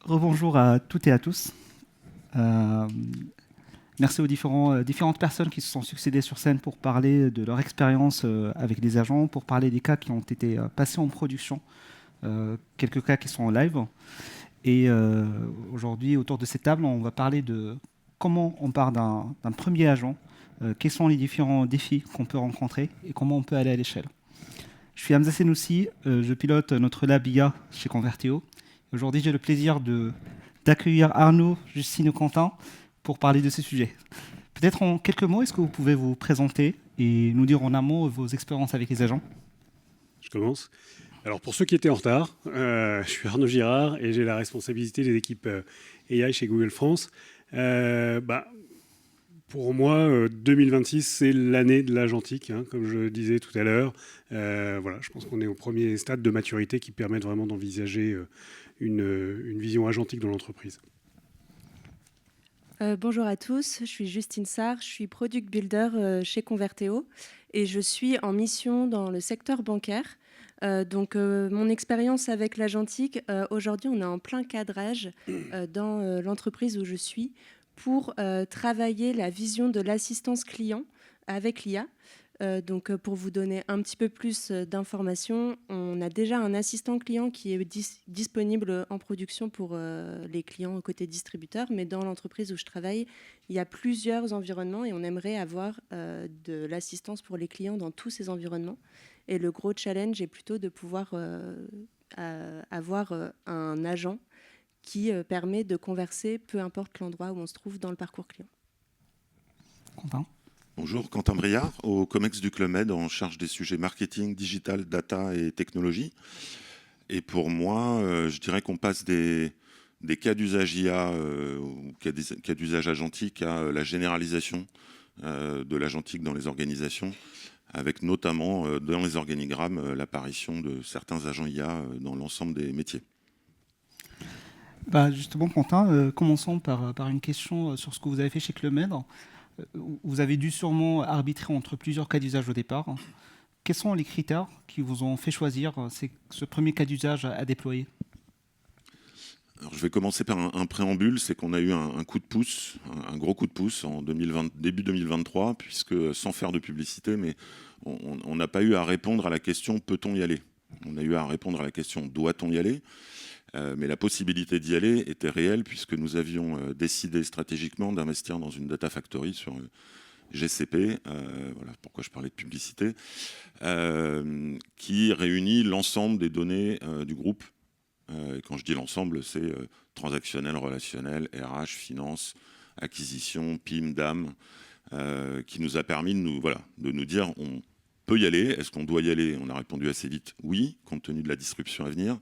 Rebonjour à toutes et à tous. Euh, Merci aux différentes personnes qui se sont succédées sur scène pour parler de leur expérience avec les agents, pour parler des cas qui ont été passés en production, quelques cas qui sont en live. Et aujourd'hui, autour de cette table, on va parler de comment on part d'un premier agent, quels sont les différents défis qu'on peut rencontrer et comment on peut aller à l'échelle. Je suis Hamza Senoussi, je pilote notre lab IA chez Converteo. Aujourd'hui, j'ai le plaisir d'accueillir Arnaud, Justine et Quentin pour parler de ces sujets. Peut-être en quelques mots, est-ce que vous pouvez vous présenter et nous dire en amont vos expériences avec les agents? Je commence. Alors pour ceux qui étaient en retard, je suis Arnaud Girard et j'ai la responsabilité des équipes AI chez Google France. Pour moi, 2026, c'est l'année de l'agentique, hein, comme je disais tout à l'heure. Voilà, je pense qu'on est au premier stade de maturité qui permet vraiment d'envisager une vision agentique dans l'entreprise. Bonjour à tous, je suis Justine Sarr, je suis Product Builder chez Converteo et je suis en mission dans le secteur bancaire. Mon expérience avec l'agentique, aujourd'hui on est en plein cadrage dans l'entreprise où je suis pour travailler la vision de l'assistance client avec l'IA. Pour vous donner un petit peu plus d'informations, on a déjà un assistant client qui est disponible en production pour les clients côté distributeur, mais dans l'entreprise où je travaille, il y a plusieurs environnements et on aimerait avoir de l'assistance pour les clients dans tous ces environnements. Et le gros challenge est plutôt de pouvoir avoir un agent qui permet de converser, peu importe l'endroit où on se trouve dans le parcours client. Quentin? Bonjour, Quentin Briard, au COMEX du Club Med, en charge des sujets marketing, digital, data et technologie. Et pour moi, je dirais qu'on passe des cas d'usage IA ou cas d'usage agentique à la généralisation de l'agentique dans les organisations, avec notamment dans les organigrammes l'apparition de certains agents IA dans l'ensemble des métiers. Justement, Quentin, commençons par une question sur ce que vous avez fait chez Club Med. Vous avez dû sûrement arbitrer entre plusieurs cas d'usage au départ. Quels sont les critères qui vous ont fait choisir ce premier cas d'usage à déployer? Alors, je vais commencer par un préambule, c'est qu'on a eu un coup de pouce, un gros coup de pouce en début 2023, puisque sans faire de publicité, mais on n'a pas eu à répondre à la question « peut-on y aller ?» On a eu à répondre à la question « doit-on y aller ?» Mais la possibilité d'y aller était réelle puisque nous avions décidé stratégiquement d'investir dans une data factory sur GCP, voilà pourquoi je parlais de publicité, qui réunit l'ensemble des données du groupe. Et quand je dis l'ensemble, c'est transactionnel, relationnel, RH, finance, acquisition, PIM, DAM, qui nous a permis de nous dire on peut y aller, est-ce qu'on doit y aller? On a répondu assez vite oui, compte tenu de la disruption à venir.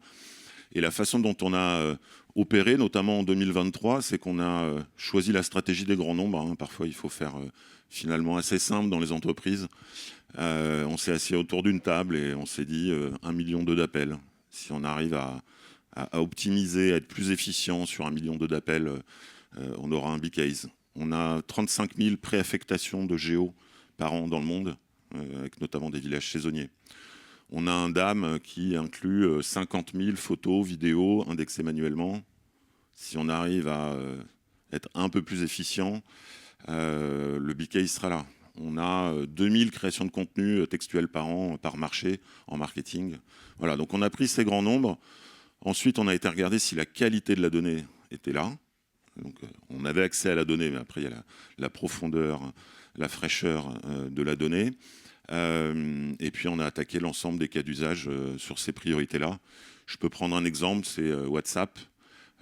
Et la façon dont on a opéré, notamment en 2023, c'est qu'on a choisi la stratégie des grands nombres. Hein. Parfois, il faut faire finalement assez simple dans les entreprises. On s'est assis autour d'une table et on s'est dit 1 million d'appels. Si on arrive à optimiser, à être plus efficient sur 1 million d'appels, on aura un big case. On a 35 000 préaffectations de géo par an dans le monde, avec notamment des villages saisonniers. On a un DAM qui inclut 50 000 photos, vidéos indexées manuellement. Si on arrive à être un peu plus efficient, le big case sera là. On a 2000 créations de contenu textuels par an, par marché, en marketing. Voilà, donc on a pris ces grands nombres. Ensuite, on a été regarder si la qualité de la donnée était là. Donc, on avait accès à la donnée, mais après, il y a la profondeur, la fraîcheur de la donnée. Et puis on a attaqué l'ensemble des cas d'usage sur ces priorités-là. Je peux prendre un exemple, c'est WhatsApp.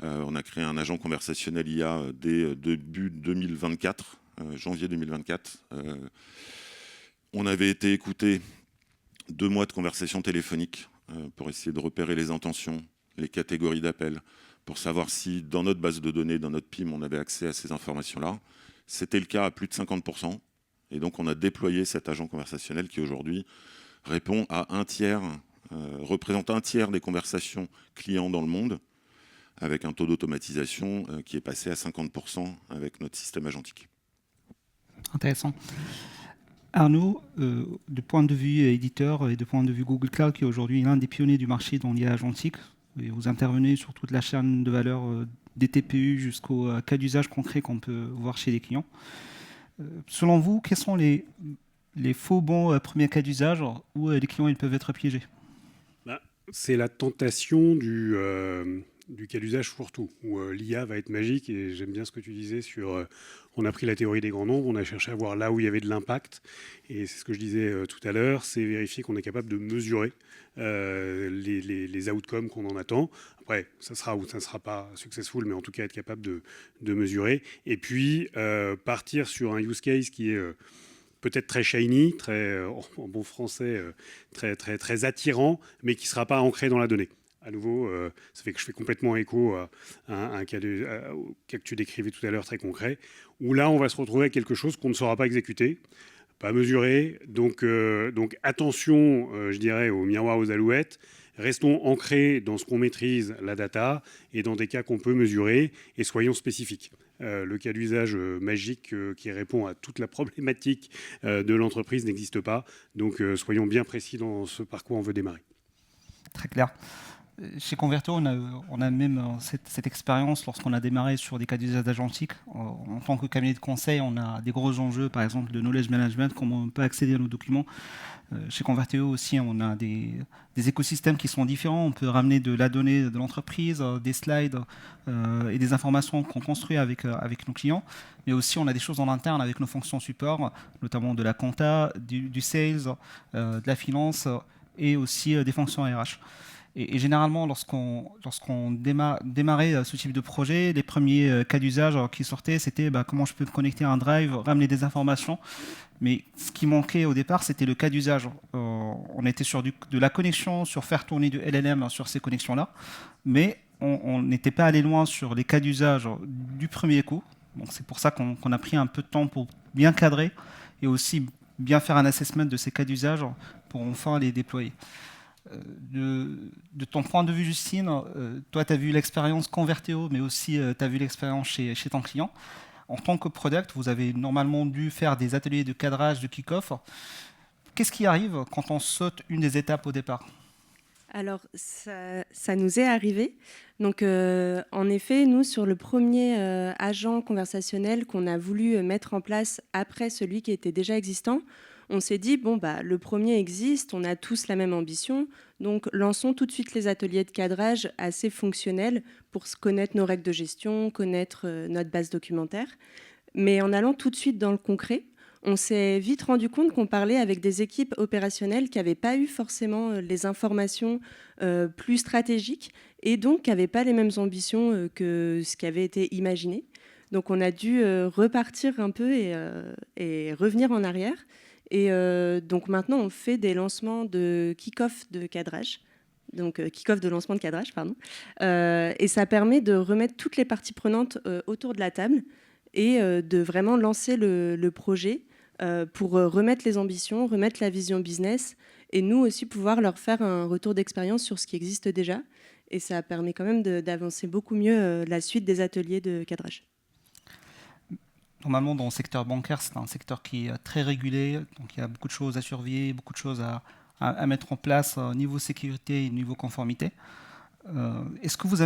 On a créé un agent conversationnel IA dès début 2024, janvier 2024. On avait été écouté 2 mois de conversation téléphonique pour essayer de repérer les intentions, les catégories d'appels, pour savoir si dans notre base de données, dans notre PIM, on avait accès à ces informations-là. C'était le cas à plus de 50%. Et donc, on a déployé cet agent conversationnel qui, aujourd'hui, répond à représente un tiers des conversations clients dans le monde, avec un taux d'automatisation qui est passé à 50% avec notre système agentique. Intéressant. Arnaud, du point de vue éditeur et du point de vue Google Cloud, qui est aujourd'hui l'un des pionniers du marché dans l'IA agentique, Et vous intervenez sur toute la chaîne de valeur des TPU jusqu'au cas d'usage concret qu'on peut voir chez les clients. Selon vous, quels sont les faux bons premiers cas d'usage où les clients ils peuvent être piégés? C'est la tentation du cas d'usage fourre-tout, où l'IA va être magique. Et j'aime bien ce que tu disais sur on a pris la théorie des grands nombres, on a cherché à voir là où il y avait de l'impact. Et c'est ce que je disais tout à l'heure, c'est vérifier qu'on est capable de mesurer les outcomes qu'on en attend. Après, ça sera ou ça ne sera pas successful, mais en tout cas être capable de mesurer. Et puis, partir sur un use case qui est peut-être très shiny, très, en bon français, très attirant, mais qui ne sera pas ancré dans la donnée. À nouveau, ça fait que je fais complètement écho à un cas que tu décrivais tout à l'heure, très concret, où là, on va se retrouver avec quelque chose qu'on ne saura pas exécuter, pas mesurer. Donc attention, je dirais, aux miroirs aux alouettes. Restons ancrés dans ce qu'on maîtrise, la data, et dans des cas qu'on peut mesurer, et soyons spécifiques. Le cas d'usage magique qui répond à toute la problématique de l'entreprise n'existe pas. Donc soyons bien précis dans ce par quoi on veut démarrer. Très clair. Chez Converto, on a même cette expérience lorsqu'on a démarré sur des cas d'usage agentique. En tant que cabinet de conseil, on a des gros enjeux, par exemple, de knowledge management, comment on peut accéder à nos documents. Chez Converteo aussi, on a des écosystèmes qui sont différents. On peut ramener de la donnée de l'entreprise, des slides et des informations qu'on construit avec nos clients. Mais aussi, on a des choses en interne avec nos fonctions support, notamment de la compta, du sales, de la finance et aussi des fonctions RH. Et généralement, lorsqu'on démarrait ce type de projet, les premiers cas d'usage qui sortaient, c'était comment je peux me connecter à un drive, ramener des informations. Mais ce qui manquait au départ, c'était le cas d'usage. On était sur de la connexion, sur faire tourner du LLM sur ces connexions-là. Mais on n'était pas allé loin sur les cas d'usage du premier coup. Donc c'est pour ça qu'on a pris un peu de temps pour bien cadrer et aussi bien faire un assessment de ces cas d'usage pour enfin les déployer. De ton point de vue, Justine, toi, tu as vu l'expérience Converteo, mais aussi tu as vu l'expérience chez ton client. En tant que product, vous avez normalement dû faire des ateliers de cadrage, de kick-off. Qu'est-ce qui arrive quand on saute une des étapes au départ? Alors, ça nous est arrivé. Donc, en effet, nous, sur le premier agent conversationnel qu'on a voulu mettre en place après celui qui était déjà existant, on s'est dit, le premier existe, on a tous la même ambition, donc lançons tout de suite les ateliers de cadrage assez fonctionnels pour connaître nos règles de gestion, connaître notre base documentaire. Mais en allant tout de suite dans le concret, on s'est vite rendu compte qu'on parlait avec des équipes opérationnelles qui n'avaient pas eu forcément les informations plus stratégiques et donc qui n'avaient pas les mêmes ambitions que ce qui avait été imaginé. Donc on a dû repartir un peu et revenir en arrière. Et donc maintenant, on fait des lancements de kick-off de cadrage. Donc kick-off de lancement de cadrage, pardon. Et ça permet de remettre toutes les parties prenantes autour de la table et de vraiment lancer le projet pour remettre les ambitions, remettre la vision business et nous aussi pouvoir leur faire un retour d'expérience sur ce qui existe déjà. Et ça permet quand même d'avancer beaucoup mieux la suite des ateliers de cadrage. Normalement, dans le secteur bancaire, c'est un secteur qui est très régulé, donc il y a beaucoup de choses à surveiller, beaucoup de choses à mettre en place au niveau sécurité et niveau conformité. Est-ce que vous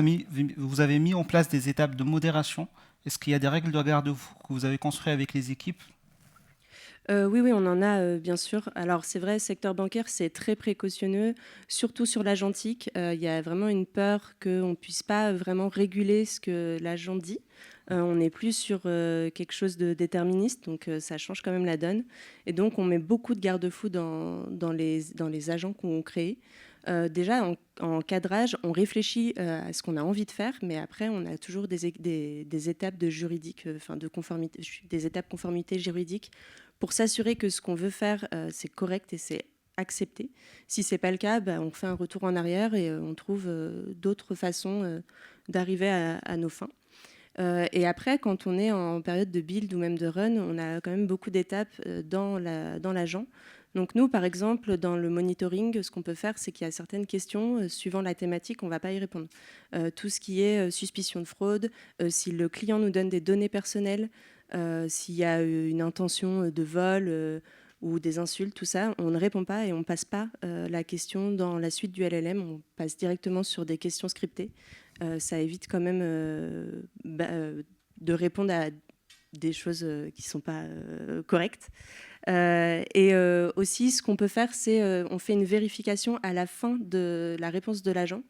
avez mis en place des étapes de modération? Est-ce qu'il y a des règles de garde-fou que vous avez construites avec les équipes? Oui, on en a bien sûr. Alors c'est vrai, secteur bancaire, c'est très précautionneux, surtout sur l'agentique. Il y a vraiment une peur qu'on ne puisse pas vraiment réguler ce que l'agent dit. On est plus sur quelque chose de déterministe, donc ça change quand même la donne. Et donc on met beaucoup de garde-fous dans les agents qu'on crée. Déjà, en cadrage, on réfléchit à ce qu'on a envie de faire, mais après, on a toujours des étapes de juridique, de conformité, des étapes conformité juridique pour s'assurer que ce qu'on veut faire, c'est correct et c'est accepté. Si ce n'est pas le cas, on fait un retour en arrière et on trouve d'autres façons d'arriver à nos fins. Et après, quand on est en période de build ou même de run, on a quand même beaucoup d'étapes dans l'agent. Donc nous, par exemple, dans le monitoring, ce qu'on peut faire, c'est qu'il y a certaines questions, suivant la thématique, on ne va pas y répondre. Tout ce qui est suspicion de fraude, si le client nous donne des données personnelles, s'il y a une intention de vol ou des insultes, tout ça, on ne répond pas et on ne passe pas la question dans la suite du LLM, on passe directement sur des questions scriptées. Ça évite quand même de répondre à des choses qui ne sont pas correctes. Aussi, ce qu'on peut faire, c'est on fait une vérification à la fin de la réponse de l'agent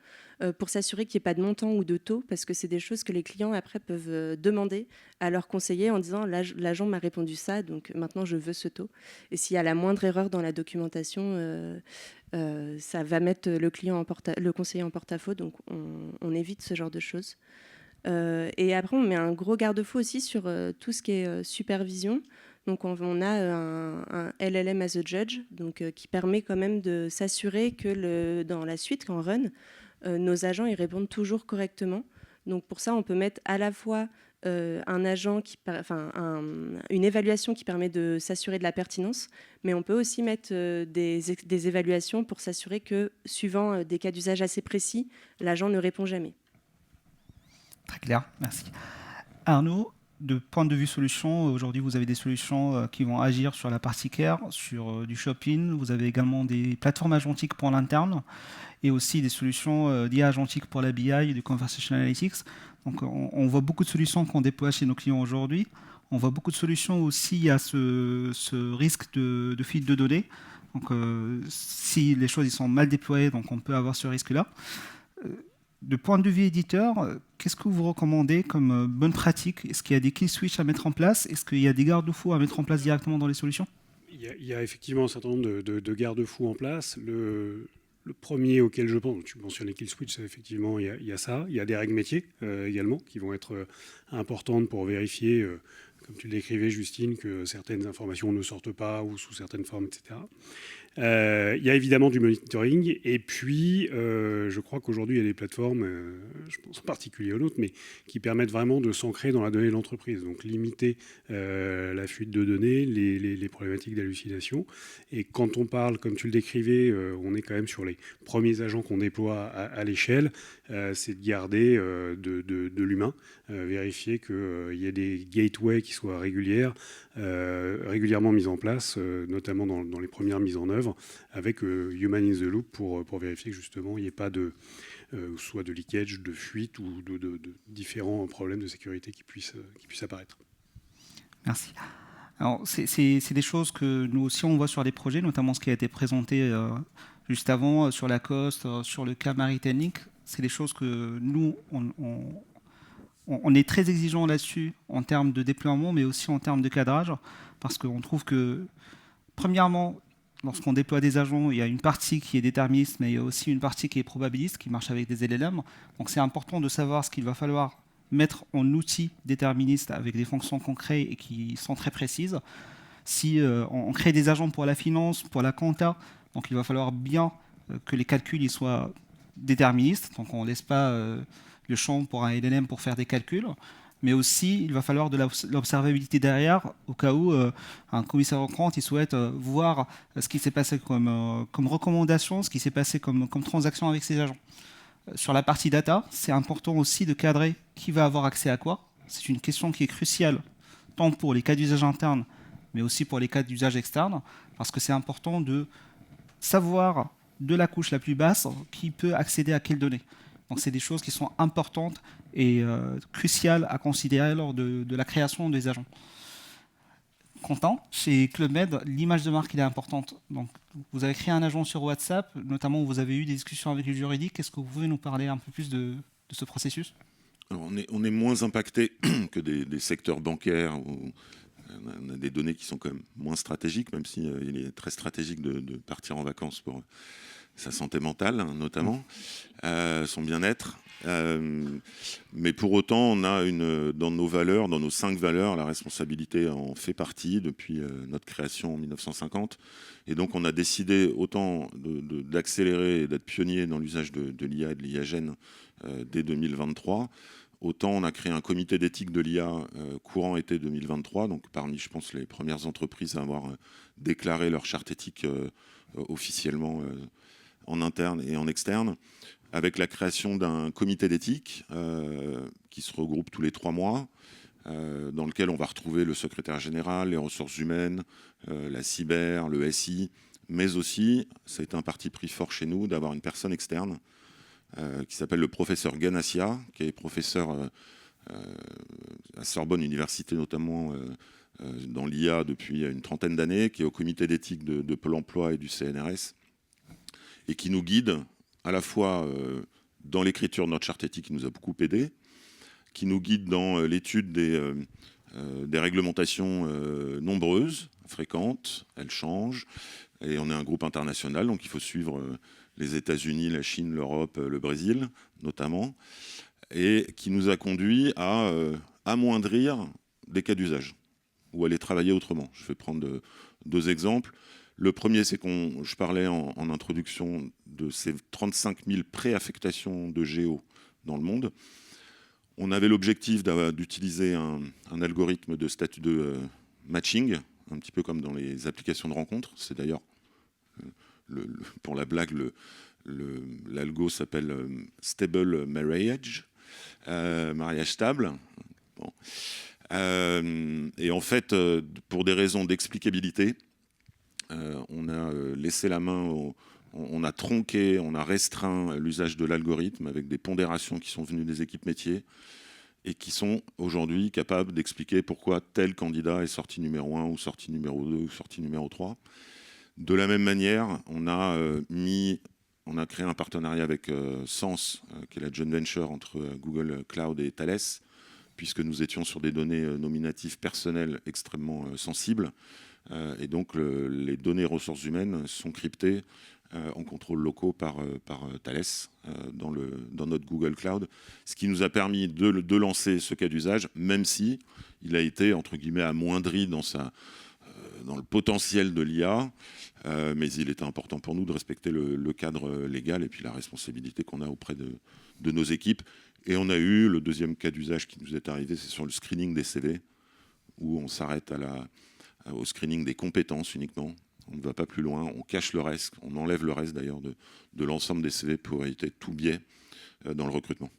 pour s'assurer qu'il n'y ait pas de montant ou de taux, parce que c'est des choses que les clients après peuvent demander à leur conseiller en disant l'agent m'a répondu ça, donc maintenant je veux ce taux. Et s'il y a la moindre erreur dans la documentation, ça va mettre le conseiller en porte-à-faux, donc on évite ce genre de choses. Et après, on met un gros garde-fou aussi sur tout ce qui est supervision. Donc, on a un LLM as a judge, donc, qui permet quand même de s'assurer que dans la suite, quand on run, nos agents ils répondent toujours correctement. Donc, pour ça, on peut mettre à la fois un agent une évaluation qui permet de s'assurer de la pertinence, mais on peut aussi mettre des évaluations pour s'assurer que, suivant des cas d'usage assez précis, l'agent ne répond jamais. Très clair, merci. Arnaud, de point de vue solution, aujourd'hui vous avez des solutions qui vont agir sur la partie care, sur du shopping, vous avez également des plateformes agentiques pour l'interne et aussi des solutions d'IA agentique pour la BI et du Conversational Analytics. Donc on voit beaucoup de solutions qu'on déploie chez nos clients aujourd'hui. On voit beaucoup de solutions aussi à ce risque de fuite de données. Donc si les choses ils sont mal déployées, donc on peut avoir ce risque-là. De point de vue éditeur, qu'est-ce que vous recommandez comme bonne pratique? Est-ce qu'il y a des kill switch à mettre en place? Est-ce qu'il y a des garde-fous à mettre en place directement dans les solutions? Il y a effectivement un certain nombre de garde-fous en place. Le premier auquel je pense, tu mentionnais kill switch, effectivement, il y a ça. Il y a des règles métiers également qui vont être importantes pour vérifier, comme tu le décrivais, Justine, que certaines informations ne sortent pas ou sous certaines formes, etc. Il y a évidemment du monitoring, et puis je crois qu'aujourd'hui il y a des plateformes, je pense en particulier aux nôtres, mais qui permettent vraiment de s'ancrer dans la donnée de l'entreprise, donc limiter la fuite de données, les problématiques d'hallucination. Et quand on parle, comme tu le décrivais, on est quand même sur les premiers agents qu'on déploie à l'échelle, c'est de garder de l'humain, vérifier qu'il y ait des gateways qui soient régulièrement mises en place, notamment dans les premières mises en œuvre, avec Human in the Loop pour vérifier que justement il n'y ait pas soit de leakage, de fuite ou de différents problèmes de sécurité qui puissent apparaître. Merci. Alors, c'est des choses que nous aussi on voit sur des projets, notamment ce qui a été présenté juste avant sur Lacoste, sur le cas Maritanic. C'est des choses que nous, on est très exigeant là-dessus en termes de déploiement, mais aussi en termes de cadrage, parce qu'on trouve que, premièrement, lorsqu'on déploie des agents, il y a une partie qui est déterministe, mais il y a aussi une partie qui est probabiliste, qui marche avec des LLM. Donc c'est important de savoir ce qu'il va falloir mettre en outils déterministes avec des fonctions qu'on crée et qui sont très précises. Si on crée des agents pour la finance, pour la compta, donc il va falloir bien que les calculs ils soient déterministes, donc on ne laisse pas le champ pour un LLM pour faire des calculs, mais aussi il va falloir de l'observabilité derrière, au cas où un commissaire aux comptes il souhaite voir ce qui s'est passé comme recommandation, ce qui s'est passé comme transaction avec ses agents. Sur la partie data, c'est important aussi de cadrer qui va avoir accès à quoi. C'est une question qui est cruciale, tant pour les cas d'usage interne, mais aussi pour les cas d'usage externe, parce que c'est important de savoir de la couche la plus basse qui peut accéder à quelles données. Donc c'est des choses qui sont importantes et cruciales à considérer lors de la création des agents. Quentin, chez Club Med, l'image de marque elle est importante. Donc, vous avez créé un agent sur WhatsApp, notamment où vous avez eu des discussions avec le juridique. Est-ce que vous pouvez nous parler un peu plus de ce processus? Alors, on est moins impacté que des secteurs bancaires où on a des données qui sont quand même moins stratégiques, même si il est très stratégique de partir en vacances pour sa santé mentale, hein, notamment, son bien-être. Mais pour autant, on a dans nos valeurs, dans nos 5 valeurs, la responsabilité en fait partie depuis notre création en 1950. Et donc, on a décidé autant d'accélérer et d'être pionnier dans l'usage de l'IA et de l'IAGEN dès 2023. Autant on a créé un comité d'éthique de l'IA courant été 2023, donc parmi, je pense, les premières entreprises à avoir déclaré leur charte éthique officiellement en interne et en externe, avec la création d'un comité d'éthique qui se regroupe tous les 3 mois, dans lequel on va retrouver le secrétaire général, les ressources humaines, la cyber, le SI, mais aussi, c'est un parti pris fort chez nous d'avoir une personne externe qui s'appelle le professeur Ganassia, qui est professeur à Sorbonne Université notamment dans l'IA depuis une trentaine d'années, qui est au comité d'éthique de Pôle emploi et du CNRS, et qui nous guide à la fois dans l'écriture de notre charte éthique, qui nous a beaucoup aidé, qui nous guide dans l'étude des réglementations nombreuses, fréquentes, elles changent, et on est un groupe international, donc il faut suivre les États-Unis, la Chine, l'Europe, le Brésil notamment, et qui nous a conduit à amoindrir des cas d'usage ou à les travailler autrement. Je vais prendre deux exemples. Le premier, c'est je parlais en introduction de ces 35 000 préaffectations de géo dans le monde. On avait l'objectif d'utiliser un algorithme de statut de matching, un petit peu comme dans les applications de rencontres. C'est d'ailleurs, pour la blague, l'algo s'appelle Stable Marriage, mariage stable. Bon. Et en fait, pour des raisons d'explicabilité, on a laissé la main, on a tronqué, on a restreint l'usage de l'algorithme avec des pondérations qui sont venues des équipes métiers et qui sont aujourd'hui capables d'expliquer pourquoi tel candidat est sorti numéro 1 ou sorti numéro 2 ou sorti numéro 3. De la même manière, on a créé un partenariat avec Sens, qui est la joint venture entre Google Cloud et Thales, puisque nous étions sur des données nominatives personnelles extrêmement sensibles. Et donc, les données ressources humaines sont cryptées en contrôle locaux par Thales dans notre Google Cloud, ce qui nous a permis de lancer ce cas d'usage, même si il a été, entre guillemets, amoindri dans le potentiel de l'IA, mais il était important pour nous de respecter le cadre légal et puis la responsabilité qu'on a auprès de nos équipes. Et on a eu le deuxième cas d'usage qui nous est arrivé, c'est sur le screening des CV, où on s'arrête au screening des compétences uniquement. On ne va pas plus loin, on cache le reste, on enlève le reste d'ailleurs de l'ensemble des CV pour éviter tout biais dans le recrutement.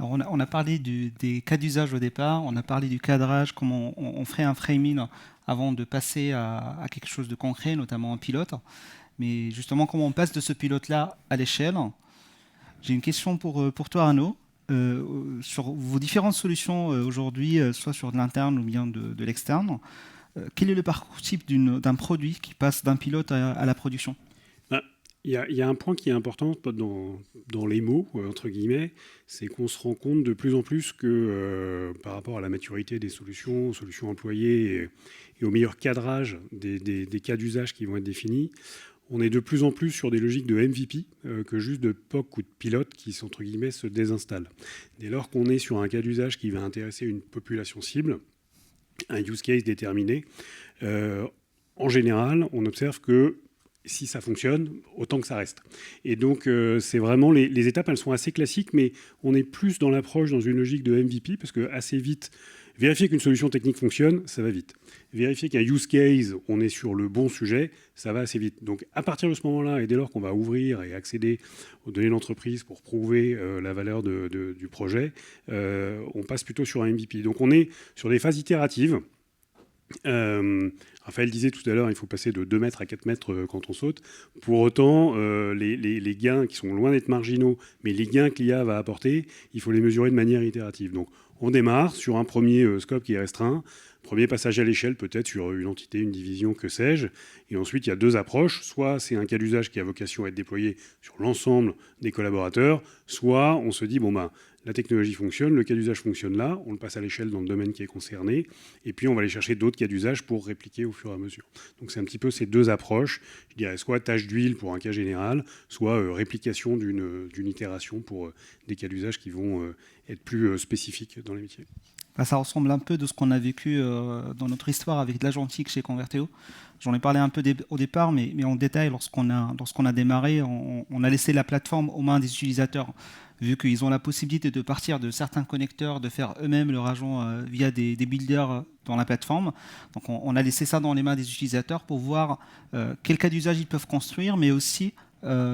Alors on a parlé des cas d'usage au départ, on a parlé du cadrage, comment on ferait un framing avant de passer à quelque chose de concret, notamment un pilote. Mais justement, comment on passe de ce pilote-là à l'échelle? J'ai une question pour toi, Arnaud. Sur vos différentes solutions aujourd'hui, soit sur de l'interne ou bien de l'externe, quel est le parcours type d'un produit qui passe d'un pilote à la production? Il y a un point qui est important dans les mots, entre guillemets, c'est qu'on se rend compte de plus en plus que par rapport à la maturité des solutions employées et au meilleur cadrage des cas d'usage qui vont être définis, on est de plus en plus sur des logiques de MVP que juste de POC ou de pilote qui, entre guillemets, se désinstallent. Dès lors qu'on est sur un cas d'usage qui va intéresser une population cible, un use case déterminé, en général, on observe que si ça fonctionne, autant que ça reste. Et donc, c'est vraiment les étapes, elles sont assez classiques, mais on est plus dans l'approche, dans une logique de MVP, parce que assez vite, vérifier qu'une solution technique fonctionne, ça va vite. Vérifier qu'un use case, on est sur le bon sujet, ça va assez vite. Donc, à partir de ce moment-là, et dès lors qu'on va ouvrir et accéder aux données d'entreprise pour prouver la valeur du projet, on passe plutôt sur un MVP. Donc, on est sur des phases itératives. Raphaël disait tout à l'heure, il faut passer de 2 mètres à 4 mètres quand on saute. Pour autant, les gains qui sont loin d'être marginaux, mais les gains que l'IA va apporter, il faut les mesurer de manière itérative. Donc, on démarre sur un premier scope qui est restreint, premier passage à l'échelle peut-être sur une entité, une division, que sais-je. Et ensuite, il y a 2 approches. Soit c'est un cas d'usage qui a vocation à être déployé sur l'ensemble des collaborateurs, soit on se dit, la technologie fonctionne, le cas d'usage fonctionne là, on le passe à l'échelle dans le domaine qui est concerné, et puis on va aller chercher d'autres cas d'usage pour répliquer au fur et à mesure. Donc c'est un petit peu ces 2 approches, je dirais soit tâche d'huile pour un cas général, soit réplication d'une itération pour des cas d'usage qui vont être plus spécifiques dans les métiers. Ça ressemble un peu de ce qu'on a vécu dans notre histoire avec de l'agentique chez Converteo. J'en ai parlé un peu au départ, mais en détail, lorsqu'on a démarré, on a laissé la plateforme aux mains des utilisateurs. Vu qu'ils ont la possibilité de partir de certains connecteurs, de faire eux-mêmes leur agent via des builders dans la plateforme. Donc on a laissé ça dans les mains des utilisateurs pour voir quel cas d'usage ils peuvent construire, mais aussi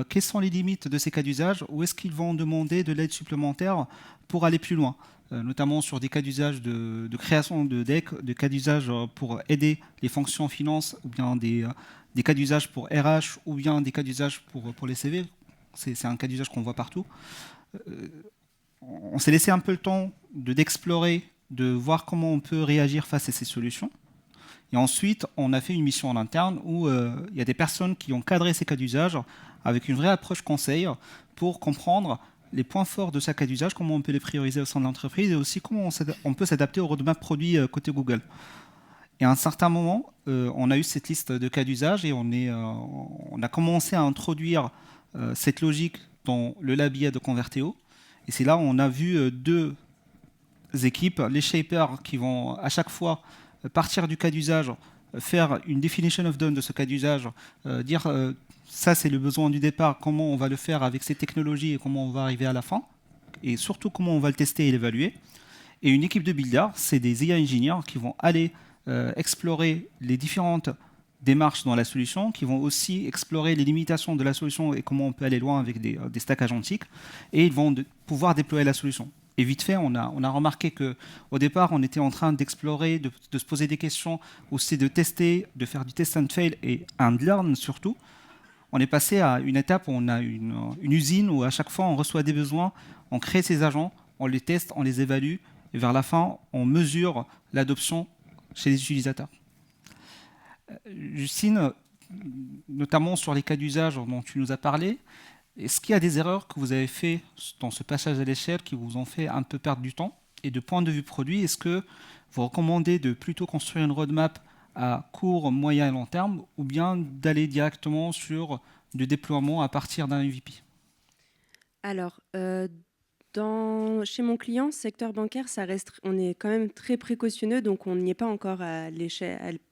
quelles sont les limites de ces cas d'usage, ou est-ce qu'ils vont demander de l'aide supplémentaire pour aller plus loin, notamment sur des cas d'usage de création de deck, de cas d'usage pour aider les fonctions finance, ou bien des cas d'usage pour RH, ou bien des cas d'usage pour les CV. C'est un cas d'usage qu'on voit partout. On s'est laissé un peu le temps d'explorer, de voir comment on peut réagir face à ces solutions. Et ensuite, on a fait une mission en interne où il y a des personnes qui ont cadré ces cas d'usage avec une vraie approche conseil pour comprendre les points forts de ces cas d'usage, comment on peut les prioriser au sein de l'entreprise et aussi comment on peut s'adapter au roadmap produit côté Google. Et à un certain moment, on a eu cette liste de cas d'usage et on a commencé à introduire cette logique dans le lab IA de Converteo. Et c'est là où on a vu deux équipes, les shapers qui vont à chaque fois partir du cas d'usage, faire une definition of done de ce cas d'usage, dire ça c'est le besoin du départ, comment on va le faire avec ces technologies et comment on va arriver à la fin, et surtout comment on va le tester et l'évaluer. Et une équipe de builders, c'est des IA ingénieurs qui vont aller explorer les différentes démarches dans la solution, qui vont aussi explorer les limitations de la solution et comment on peut aller loin avec des stacks agentiques, et ils vont pouvoir déployer la solution. Et vite fait, on a remarqué qu'au départ, on était en train d'explorer, de se poser des questions, aussi de tester, de faire du test and fail et and learn surtout. On est passé à une étape où on a une usine où à chaque fois, on reçoit des besoins, on crée ces agents, on les teste, on les évalue, et vers la fin, on mesure l'adoption chez les utilisateurs. Justine, notamment sur les cas d'usage dont tu nous as parlé, est-ce qu'il y a des erreurs que vous avez faites dans ce passage à l'échelle qui vous ont fait un peu perdre du temps? Et de point de vue produit, est-ce que vous recommandez de plutôt construire une roadmap à court, moyen et long terme, ou bien d'aller directement sur du déploiement à partir d'un MVP? Alors, chez mon client, secteur bancaire, on est quand même très précautionneux, donc on n'y est pas encore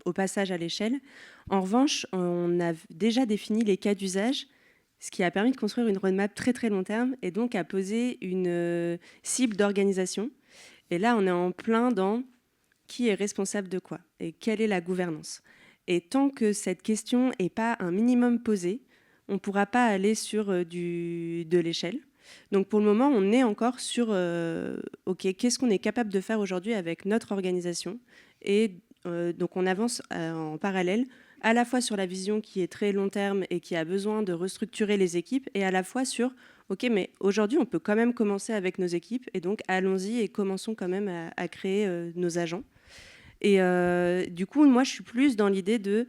au passage à l'échelle. En revanche, on a déjà défini les cas d'usage, ce qui a permis de construire une roadmap très très long terme et donc à poser une cible d'organisation. Et là, on est en plein dans qui est responsable de quoi et quelle est la gouvernance. Et tant que cette question n'est pas un minimum posée, on ne pourra pas aller sur de l'échelle. Donc pour le moment, on est encore sur OK, qu'est-ce qu'on est capable de faire aujourd'hui avec notre organisation. Et donc on avance en parallèle, à la fois sur la vision qui est très long terme et qui a besoin de restructurer les équipes, et à la fois sur OK, mais aujourd'hui, on peut quand même commencer avec nos équipes, et donc allons-y et commençons quand même à créer nos agents. Et du coup, moi, je suis plus dans l'idée de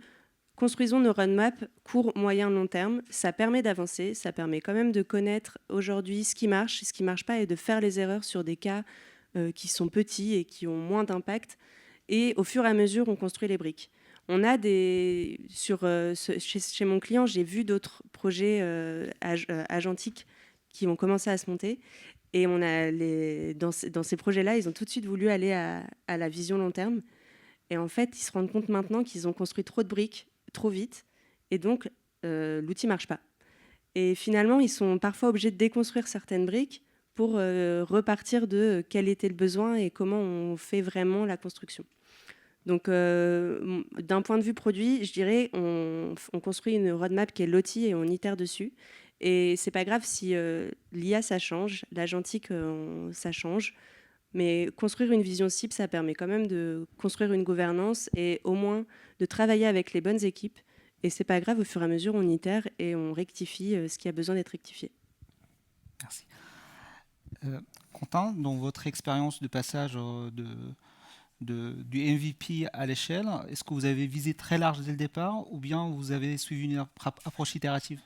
construisons nos roadmaps court, moyen, long terme. Ça permet d'avancer, ça permet quand même de connaître aujourd'hui ce qui marche, ce qui ne marche pas, et de faire les erreurs sur des cas qui sont petits et qui ont moins d'impact. Et au fur et à mesure, on construit les briques. On a chez mon client, j'ai vu d'autres projets agentiques qui ont commencé à se monter. Et on a dans ces projets-là, ils ont tout de suite voulu aller à la vision long terme. Et en fait, ils se rendent compte maintenant qu'ils ont construit trop de briques, trop vite. Et donc, l'outil ne marche pas. Et finalement, ils sont parfois obligés de déconstruire certaines briques pour repartir de quel était le besoin et comment on fait vraiment la construction. Donc, d'un point de vue produit, je dirais on construit une roadmap qui est lotie et on itère dessus. Et c'est pas grave si l'IA, ça change, l'agentique, ça change. Mais construire une vision cible, ça permet quand même de construire une gouvernance et au moins de travailler avec les bonnes équipes. Et c'est pas grave, au fur et à mesure, on itère et on rectifie ce qui a besoin d'être rectifié. Merci. Quentin, dans votre expérience de passage du MVP à l'échelle, est-ce que vous avez visé très large dès le départ ou bien vous avez suivi une approche itérative?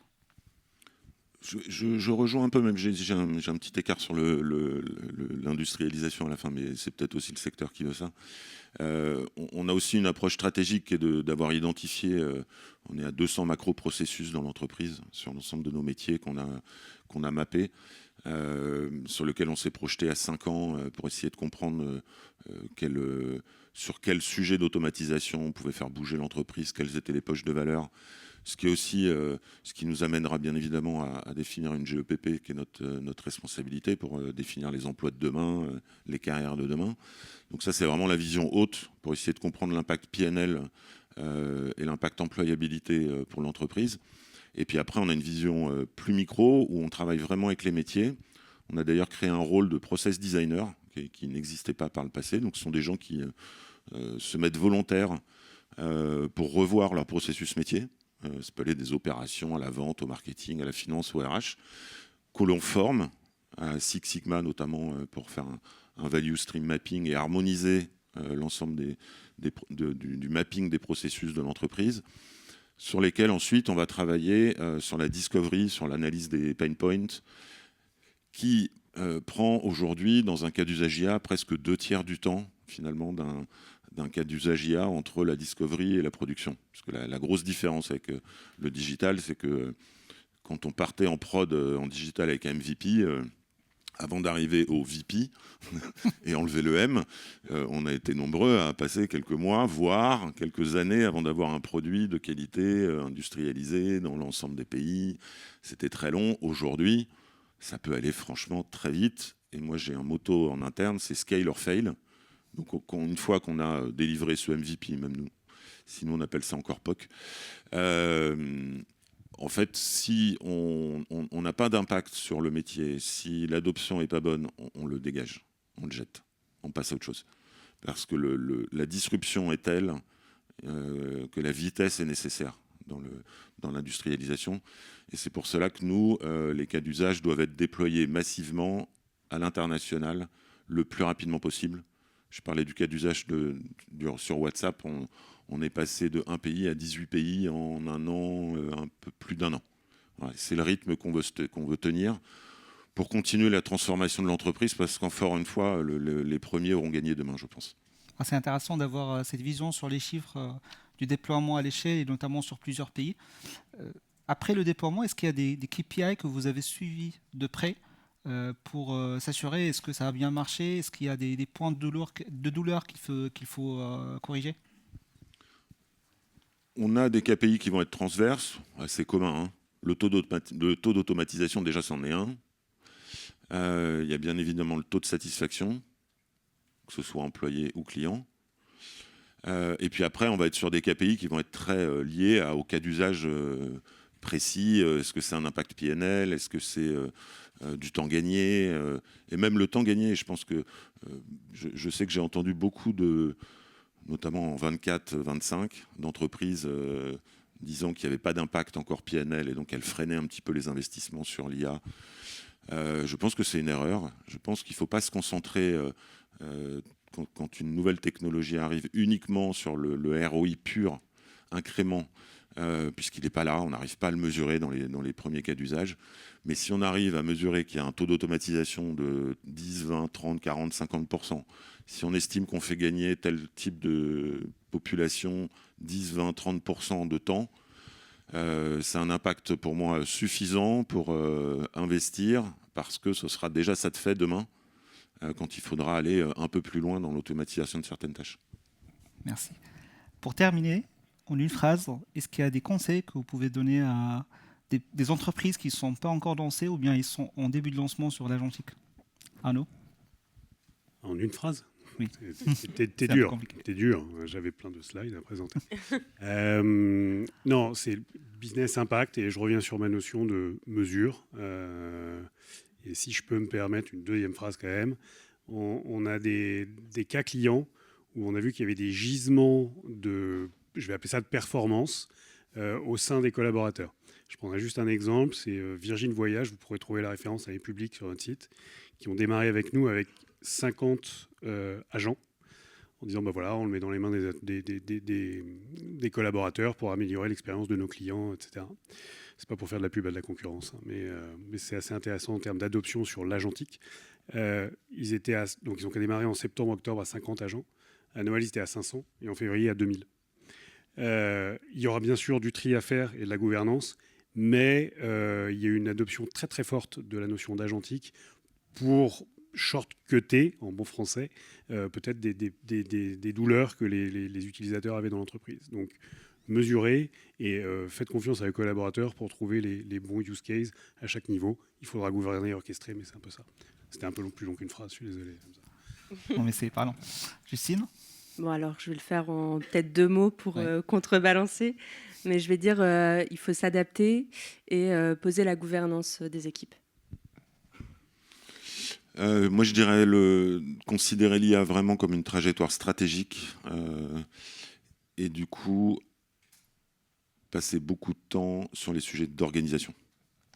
Je rejoins un peu, même j'ai un petit écart sur l'industrialisation à la fin, mais c'est peut-être aussi le secteur qui veut ça. On a aussi une approche stratégique qui est d'avoir identifié, on est à 200 macro-processus dans l'entreprise, sur l'ensemble de nos métiers qu'on a mappés, sur lequel on s'est projeté à 5 ans pour essayer de comprendre sur quel sujet d'automatisation on pouvait faire bouger l'entreprise, quelles étaient les poches de valeur. Ce qui est aussi, ce qui nous amènera bien évidemment à définir une GEPP qui est notre responsabilité pour définir les emplois de demain, les carrières de demain. Donc ça, c'est vraiment la vision haute pour essayer de comprendre l'impact PNL et l'impact employabilité pour l'entreprise. Et puis après, on a une vision plus micro, où on travaille vraiment avec les métiers. On a d'ailleurs créé un rôle de process designer, qui n'existait pas par le passé. Donc ce sont des gens qui se mettent volontaires pour revoir leur processus métier. Ça peut aller des opérations à la vente, au marketing, à la finance, au RH, que l'on forme à Six Sigma notamment pour faire un value stream mapping et harmoniser l'ensemble du mapping des processus de l'entreprise, sur lesquels ensuite on va travailler sur la discovery, sur l'analyse des pain points, qui prend aujourd'hui, dans un cas d'usage IA, presque 2/3 du temps finalement d'un cas d'usage IA entre la discovery et la production. Parce que la grosse différence avec le digital, c'est que quand on partait en prod en digital avec un MVP, avant d'arriver au VP et enlever le M, on a été nombreux à passer quelques mois, voire quelques années avant d'avoir un produit de qualité industrialisé dans l'ensemble des pays. C'était très long. Aujourd'hui, ça peut aller franchement très vite. Et moi, j'ai un motto en interne, c'est scale or fail. Donc, une fois qu'on a délivré ce MVP, même nous, sinon on appelle ça encore POC, en fait, si on n'a pas d'impact sur le métier, si l'adoption n'est pas bonne, on le dégage, on le jette, on passe à autre chose. Parce que la disruption est telle que la vitesse est nécessaire dans l'industrialisation. Et c'est pour cela que nous, les cas d'usage doivent être déployés massivement à l'international le plus rapidement possible. Je parlais du cas d'usage sur WhatsApp. On est passé de 1 pays à 18 pays en un an, un peu plus d'1 an. Ouais, c'est le rythme qu'on veut tenir pour continuer la transformation de l'entreprise, parce qu'encore une fois, les premiers auront gagné demain, je pense. C'est intéressant d'avoir cette vision sur les chiffres du déploiement à l'échelle, et notamment sur plusieurs pays. Après le déploiement, est-ce qu'il y a des KPI que vous avez suivis de près pour s'assurer, est-ce que ça a bien marché? Est-ce qu'il y a des points de douleur qu'il faut corriger? On a des KPI qui vont être transverses, assez communs. Hein. Le taux d'automatisation, déjà, c'en est un. Il y a bien évidemment le taux de satisfaction, que ce soit employé ou client. Et puis après, on va être sur des KPI qui vont être très liés au cas d'usage précis. Est-ce que c'est un impact PNL? Est-ce que c'est du temps gagné? Et même le temps gagné, je pense que je sais que j'ai entendu beaucoup notamment en 24-25, d'entreprises disant qu'il n'y avait pas d'impact encore PNL et donc elles freinaient un petit peu les investissements sur l'IA. Je pense que c'est une erreur. Je pense qu'il ne faut pas se concentrer quand une nouvelle technologie arrive uniquement sur le ROI pur, incrément, puisqu'il n'est pas là, on n'arrive pas à le mesurer dans les premiers cas d'usage. Mais si on arrive à mesurer qu'il y a un taux d'automatisation de 10, 20, 30, 40, 50%, si on estime qu'on fait gagner tel type de population 10, 20, 30% de temps, c'est un impact pour moi suffisant pour investir, parce que ce sera déjà ça de fait demain, quand il faudra aller un peu plus loin dans l'automatisation de certaines tâches. Merci. Pour terminer, en une phrase, est-ce qu'il y a des conseils que vous pouvez donner à des entreprises qui ne sont pas encore lancées ou bien ils sont en début de lancement sur l'agentique? Arnaud? En une phrase? Oui. T'es dur. T'es dur. J'avais plein de slides à présenter. Non, c'est business impact, et je reviens sur ma notion de mesure. Et si je peux me permettre une deuxième phrase quand même, on a des cas clients où on a vu qu'il y avait des gisements je vais appeler ça de performance, au sein des collaborateurs. Je prendrai juste un exemple, c'est Virgin Voyage, vous pourrez trouver la référence, elle est publique sur notre site, qui ont démarré avec nous avec 50 agents, en disant voilà, on le met dans les mains des collaborateurs pour améliorer l'expérience de nos clients, etc. C'est pas pour faire de la pub à de la concurrence, hein, mais c'est assez intéressant en termes d'adoption sur l'agentique. Donc ils ont démarré en septembre-octobre à 50 agents, à Noël ils étaient à 500 et en février à 2000. Il y aura bien sûr du tri à faire et de la gouvernance, mais il y a eu une adoption très très forte de la notion d'agentique pour short-cutter, en bon français, peut-être des douleurs que les utilisateurs avaient dans l'entreprise. Donc, mesurez et faites confiance à vos collaborateurs pour trouver les bons use cases à chaque niveau. Il faudra gouverner et orchestrer, mais c'est un peu ça. C'était un peu plus long qu'une phrase, je suis désolé. Non, mais c'est pardon. Justine? Bon, alors, je vais le faire en peut-être 2 mots pour contrebalancer. Mais je vais dire, il faut s'adapter et poser la gouvernance des équipes. Moi, je dirais considérer l'IA vraiment comme une trajectoire stratégique et du coup, passer beaucoup de temps sur les sujets d'organisation.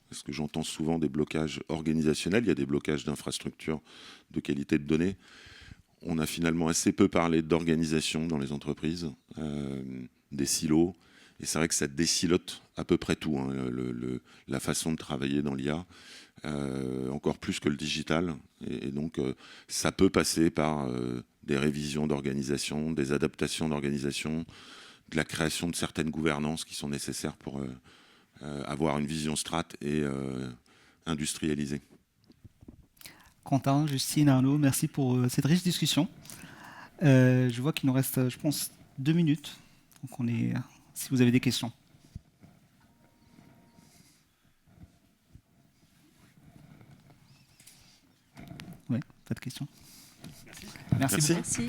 Parce que j'entends souvent des blocages organisationnels, il y a des blocages d'infrastructures, de qualité de données. On a finalement assez peu parlé d'organisation dans les entreprises, des silos. Et c'est vrai que ça désilote à peu près tout, hein, la façon de travailler dans l'IA. Encore plus que le digital. Et donc, ça peut passer par des révisions d'organisation, des adaptations d'organisation, de la création de certaines gouvernances qui sont nécessaires pour avoir une vision strat et industrialisée. Quentin, Justine, Arnaud, merci pour cette riche discussion. Je vois qu'il nous reste, je pense, 2 minutes. Donc si vous avez des questions. Oui, pas de questions. Merci. Merci.